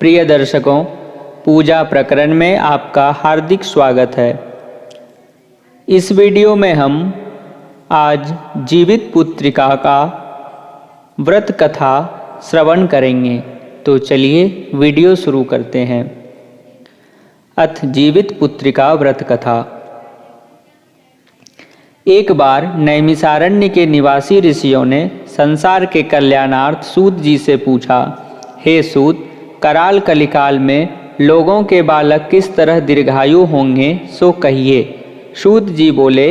प्रिय दर्शकों, पूजा प्रकरण में आपका हार्दिक स्वागत है। इस वीडियो में हम आज जीवित पुत्रिका का व्रत कथा श्रवण करेंगे। तो चलिए वीडियो शुरू करते हैं। अथ जीवित पुत्रिका व्रत कथा। एक बार नैमिषारण्य के निवासी ऋषियों ने संसार के कल्याणार्थ सूत जी से पूछा, हे सूत, कराल कलिकाल में लोगों के बालक किस तरह दीर्घायु होंगे सो कहिए। सूत जी बोले,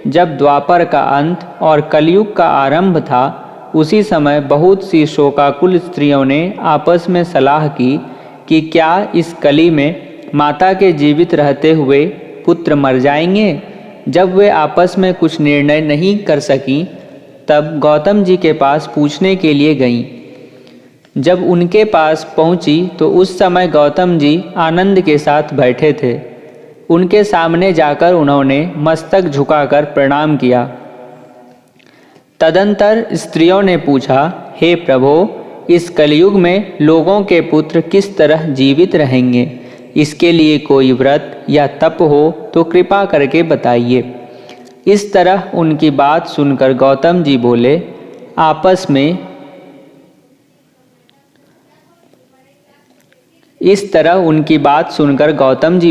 जब द्वापर का अंत और कलयुग का आरंभ था, उसी समय बहुत सी शोकाकुल स्त्रियों ने आपस में सलाह की कि क्या इस कली में माता के जीवित रहते हुए पुत्र मर जाएंगे। जब वे आपस में कुछ निर्णय नहीं कर सकीं, तब गौतम जी के पास पूछने के लिए गईं। जब उनके पास पहुंची तो उस समय गौतम जी आनंद के साथ बैठे थे। उनके सामने जाकर उन्होंने मस्तक झुकाकर प्रणाम किया। तदंतर स्त्रियों ने पूछा, हे प्रभो, इस कलयुग में लोगों के पुत्र किस तरह जीवित रहेंगे? इसके लिए कोई व्रत या तप हो तो कृपा करके बताइए। इस तरह उनकी बात सुनकर गौतम जी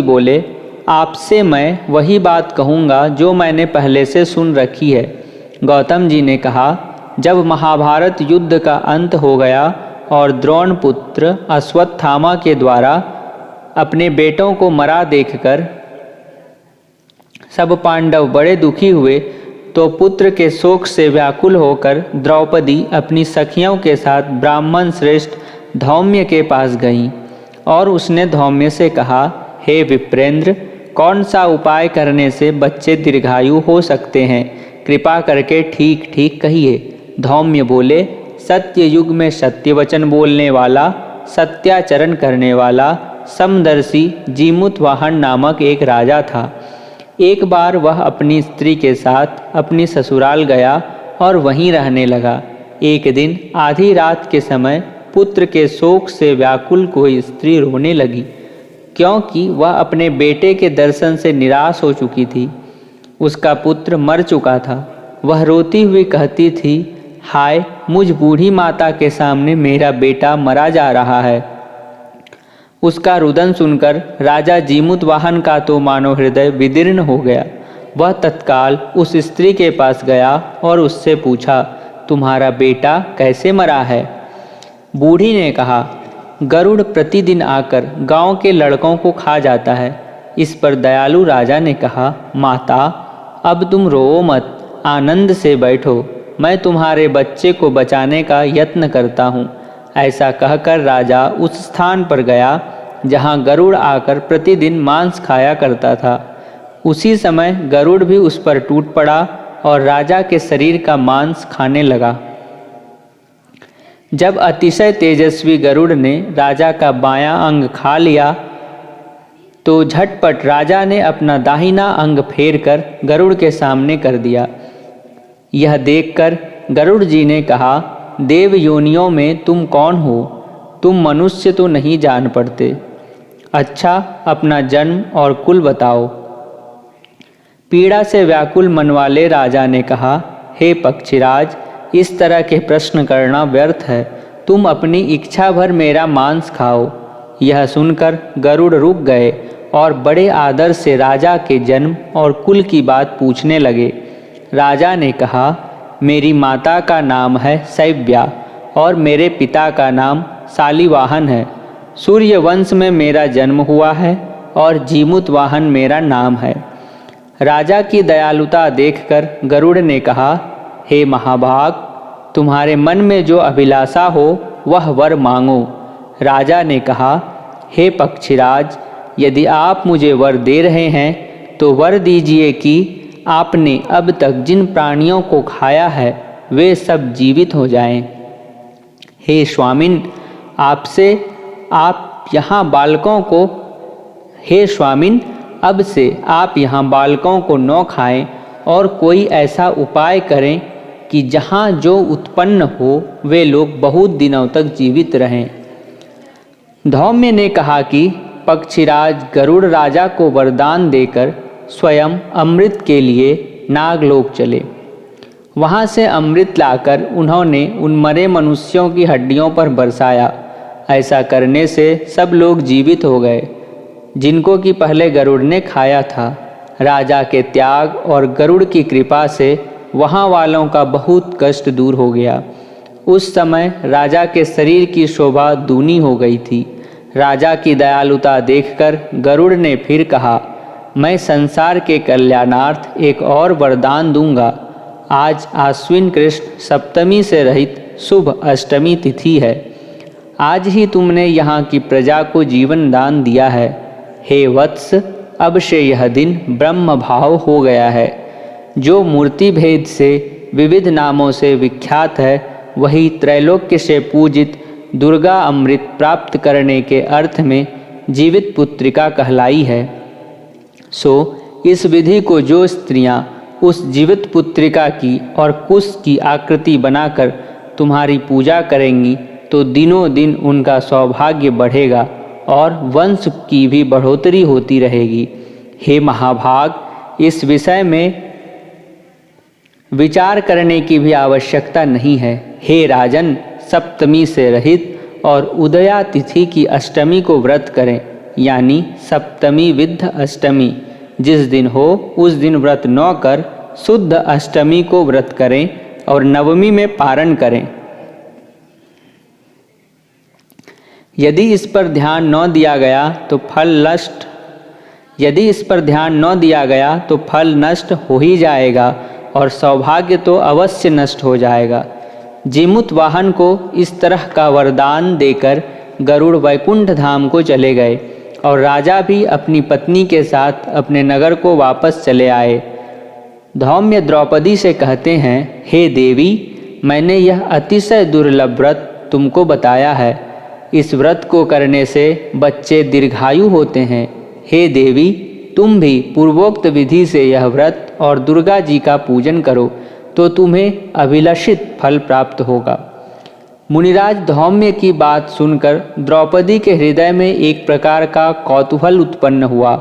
बोले, आपसे मैं वही बात कहूँगा जो मैंने पहले से सुन रखी है। गौतम जी ने कहा, जब महाभारत युद्ध का अंत हो गया और द्रोण पुत्र अश्वत्थामा के द्वारा अपने बेटों को मरा देखकर सब पांडव बड़े दुखी हुए, तो पुत्र के शोक से व्याकुल होकर द्रौपदी अपनी सखियों के साथ ब्राह्मण श्रेष्ठ धौम्य के पास गईं और उसने धौम्य से कहा, हे विप्रेंद्र, कौन सा उपाय करने से बच्चे दीर्घायु हो सकते हैं? कृपा करके ठीक ठीक कहिए। धौम्य बोले, सत्य युग में सत्य वचन बोलने वाला, सत्याचरण करने वाला समदर्शी जीमूतवाहन नामक एक राजा था। एक बार वह अपनी स्त्री के साथ अपनी ससुराल गया और वहीं रहने लगा। एक दिन आधी रात के समय पुत्र के शोक से व्याकुल कोई स्त्री रोने लगी, क्योंकि वह अपने बेटे के दर्शन से निराश हो चुकी थी। उसका पुत्र मर चुका था। वह रोती हुई कहती थी, हाय, मुझ बूढ़ी माता के सामने मेरा बेटा मरा जा रहा है। उसका रुदन सुनकर राजा जीमूतवाहन का तो मानो हृदय विदीर्ण हो गया। वह तत्काल उस स्त्री के पास गया और उससे पूछा, तुम्हारा बेटा कैसे मरा है? बूढ़ी ने कहा, गरुड़ प्रतिदिन आकर गांव के लड़कों को खा जाता है। इस पर दयालु राजा ने कहा, माता, अब तुम रोओ मत, आनंद से बैठो, मैं तुम्हारे बच्चे को बचाने का यत्न करता हूँ। ऐसा कहकर राजा उस स्थान पर गया जहाँ गरुड़ आकर प्रतिदिन मांस खाया करता था। उसी समय गरुड़ भी उस पर टूट पड़ा और राजा के शरीर का मांस खाने लगा। जब अतिशय तेजस्वी गरुड़ ने राजा का बायां अंग खा लिया, तो झटपट राजा ने अपना दाहिना अंग फेर कर गरुड़ के सामने कर दिया। यह देखकर गरुड़ जी ने कहा, देव योनियों में तुम कौन हो? तुम मनुष्य तो नहीं जान पड़ते। अच्छा, अपना जन्म और कुल बताओ। पीड़ा से व्याकुल मन वाले राजा ने कहा, हे पक्षीराज, इस तरह के प्रश्न करना व्यर्थ है। तुम अपनी इच्छा भर मेरा मांस खाओ। यह सुनकर गरुड़ रुक गए और बड़े आदर से राजा के जन्म और कुल की बात पूछने लगे। राजा ने कहा, मेरी माता का नाम है शैव्या और मेरे पिता का नाम शालिवाहन है। सूर्य वंश में मेरा जन्म हुआ है और जीमूतवाहन मेरा नाम है। राजा की दयालुता देखकर गरुड़ ने कहा, हे महाभाग, तुम्हारे मन में जो अभिलाषा हो वह वर मांगो। राजा ने कहा, हे पक्षीराज, यदि आप मुझे वर दे रहे हैं तो वर दीजिए कि आपने अब तक जिन प्राणियों को खाया है वे सब जीवित हो जाएं। हे स्वामिन, अब से आप यहाँ बालकों को न खाएं और कोई ऐसा उपाय करें कि जहाँ जो उत्पन्न हो वे लोग बहुत दिनों तक जीवित रहें। धौम्य ने कहा कि पक्षीराज गरुड़ राजा को वरदान देकर स्वयं अमृत के लिए नागलोक चले। वहाँ से अमृत लाकर उन्होंने उन मरे मनुष्यों की हड्डियों पर बरसाया। ऐसा करने से सब लोग जीवित हो गए जिनको कि पहले गरुड़ ने खाया था। राजा के त्याग और गरुड़ की कृपा से वहाँ वालों का बहुत कष्ट दूर हो गया। उस समय राजा के शरीर की शोभा दूनी हो गई थी। राजा की दयालुता देखकर गरुड़ ने फिर कहा, मैं संसार के कल्याणार्थ एक और वरदान दूंगा। आज आश्विन कृष्ण सप्तमी से रहित शुभ अष्टमी तिथि है। आज ही तुमने यहाँ की प्रजा को जीवन दान दिया है। हे वत्स, अब से यह दिन ब्रह्म भाव हो गया है। जो मूर्ति भेद से विविध नामों से विख्यात है, वही त्रैलोक्य से पूजित दुर्गा अमृत प्राप्त करने के अर्थ में जीवित पुत्रिका कहलाई है। सो इस विधि को जो स्त्रियां उस जीवित पुत्रिका की और कुश की आकृति बनाकर तुम्हारी पूजा करेंगी तो दिनों दिन उनका सौभाग्य बढ़ेगा और वंश की भी बढ़ोतरी होती रहेगी। हे महाभाग, इस विषय में विचार करने की भी आवश्यकता नहीं है। हे राजन, सप्तमी से रहित और उदया तिथि की अष्टमी को व्रत करें, यानी सप्तमी विद्ध अष्टमी जिस दिन हो उस दिन व्रत न कर शुद्ध अष्टमी को व्रत करें और नवमी में पारण करें। यदि इस पर ध्यान न दिया गया तो फल नष्ट हो ही जाएगा और सौभाग्य तो अवश्य नष्ट हो जाएगा। जीमूत वाहन को इस तरह का वरदान देकर गरुड़ वैकुंठ धाम को चले गए और राजा भी अपनी पत्नी के साथ अपने नगर को वापस चले आए। धौम्य द्रौपदी से कहते हैं, हे देवी, मैंने यह अतिशय दुर्लभ व्रत तुमको बताया है। इस व्रत को करने से बच्चे दीर्घायु होते हैं। हे देवी, तुम भी पूर्वोक्त विधि से यह व्रत और दुर्गा जी का पूजन करो तो तुम्हें अभिलषित फल प्राप्त होगा। मुनिराज धौम्य की बात सुनकर द्रौपदी के हृदय में एक प्रकार का कौतूहल उत्पन्न हुआ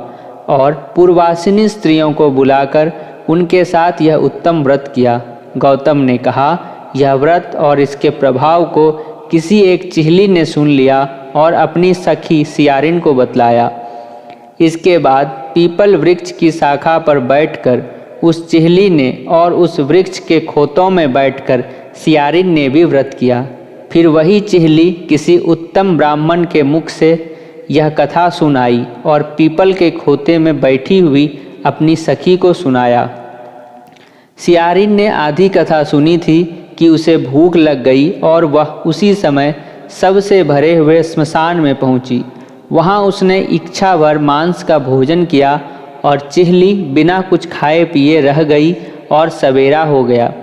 और पूर्वासिनी स्त्रियों को बुलाकर उनके साथ यह उत्तम व्रत किया। गौतम ने कहा, यह व्रत और इसके प्रभाव को किसी एक चिहली ने सुन लिया और अपनी सखी सियारिन को बतलाया। इसके बाद पीपल वृक्ष की शाखा पर बैठकर उस चिहली ने और उस वृक्ष के खोतों में बैठकर सियारिन ने भी व्रत किया। फिर वही चिहली किसी उत्तम ब्राह्मण के मुख से यह कथा सुनाई और पीपल के खोते में बैठी हुई अपनी सखी को सुनाया। सियारिन ने आधी कथा सुनी थी कि उसे भूख लग गई और वह उसी समय सबसे भरे हुए स्मशान में पहुंची। वहां उसने इच्छा भर मांस का भोजन किया और चिहली बिना कुछ खाए पिए रह गई और सवेरा हो गया।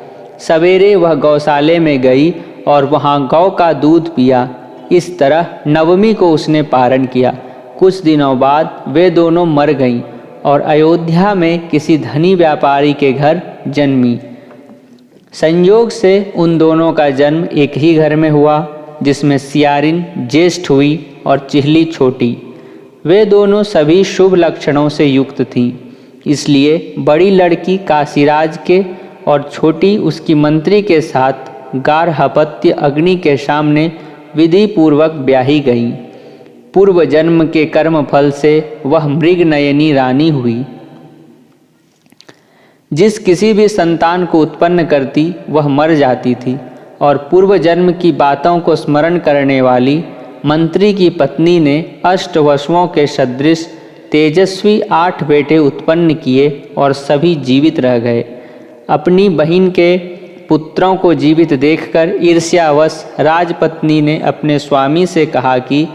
सवेरे वह गौशाले में गई और वहां गौ का दूध पिया। इस तरह नवमी को उसने पारण किया। कुछ दिनों बाद वे दोनों मर गईं और अयोध्या में किसी धनी व्यापारी के घर जन्मी। संयोग से उन दोनों का जन्म एक ही घर में हुआ, जिसमें सियारिन ज्येष्ठ हुई और चिहली छोटी। वे दोनों सभी शुभ लक्षणों से युक्त थीं, इसलिए बड़ी लड़की काशीराज के और छोटी उसकी मंत्री के साथ गार्हपत्य अग्नि के सामने विधि पूर्वक ब्याही गई। पूर्व जन्म के कर्म फल से वह मृगनयनी रानी हुई। जिस किसी भी संतान को उत्पन्न करती वह मर जाती थी और पूर्व जन्म की बातों को स्मरण करने वाली मंत्री की पत्नी ने अष्टवसुओं के सदृश तेजस्वी 8 बेटे उत्पन्न किए और सभी जीवित रह गए। अपनी बहन के पुत्रों को जीवित देखकर ईर्ष्यावश राजपत्नी ने अपने स्वामी से कहा कि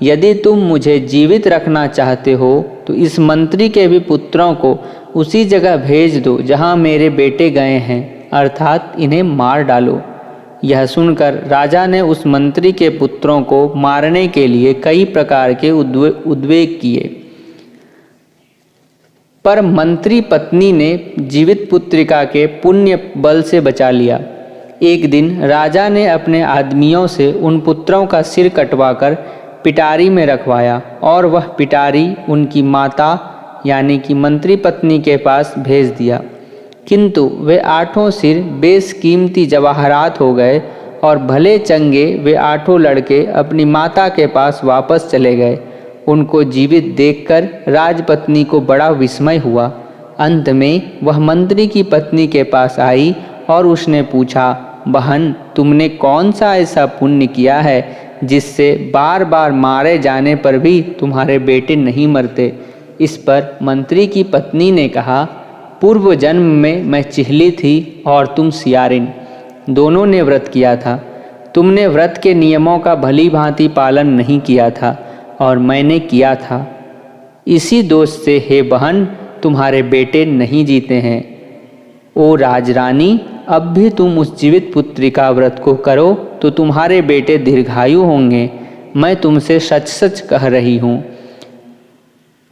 यदि तुम मुझे जीवित रखना चाहते हो तो इस मंत्री के भी पुत्रों को उसी जगह भेज दो जहां मेरे बेटे गए हैं, अर्थात इन्हें मार डालो। यह सुनकर राजा ने उस मंत्री के पुत्रों को मारने के लिए कई प्रकार के उद्वेग किए, पर मंत्री पत्नी ने जीवित पुत्रिका के पुण्य बल से बचा लिया। एक दिन राजा ने अपने आदमियों से उन पुत्रों का सिर कटवाकर पिटारी में रखवाया और वह पिटारी उनकी माता यानी कि मंत्री पत्नी के पास भेज दिया। किंतु वे 8 सिर बेशकीमती जवाहरात हो गए और भले चंगे वे 8 लड़के अपनी माता के पास वापस चले गए। उनको जीवित देखकर राजपत्नी को बड़ा विस्मय हुआ। अंत में वह मंत्री की पत्नी के पास आई और उसने पूछा, बहन, तुमने कौन सा ऐसा पुण्य किया है जिससे बार बार मारे जाने पर भी तुम्हारे बेटे नहीं मरते? इस पर मंत्री की पत्नी ने कहा, पूर्व जन्म में मैं चिहली थी और तुम सियारिन, दोनों ने व्रत किया था। तुमने व्रत के नियमों का भली भांति पालन नहीं किया था और मैंने किया था। इसी दोष से हे बहन तुम्हारे बेटे नहीं जीते हैं। ओ राजरानी, अब भी तुम उस जीवित पुत्री का व्रत को करो तो तुम्हारे बेटे दीर्घायु होंगे। मैं तुमसे सच सच कह रही हूँ।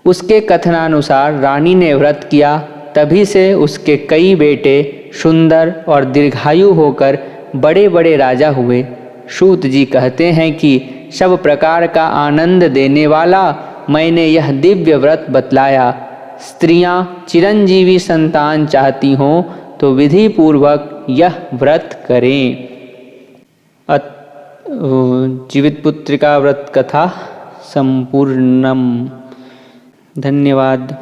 उसके कथनानुसार रानी ने व्रत किया, तभी से उसके कई बेटे सुंदर और दीर्घायु होकर बड़े बड़े राजा हुए। सूत जी कहते हैं कि सब प्रकार का आनंद देने वाला मैंने यह दिव्य व्रत बतलाया। स्त्रियां चिरंजीवी संतान चाहती हों तो विधि पूर्वक यह व्रत करें। जीवित पुत्रिका व्रत कथा संपूर्णम। धन्यवाद।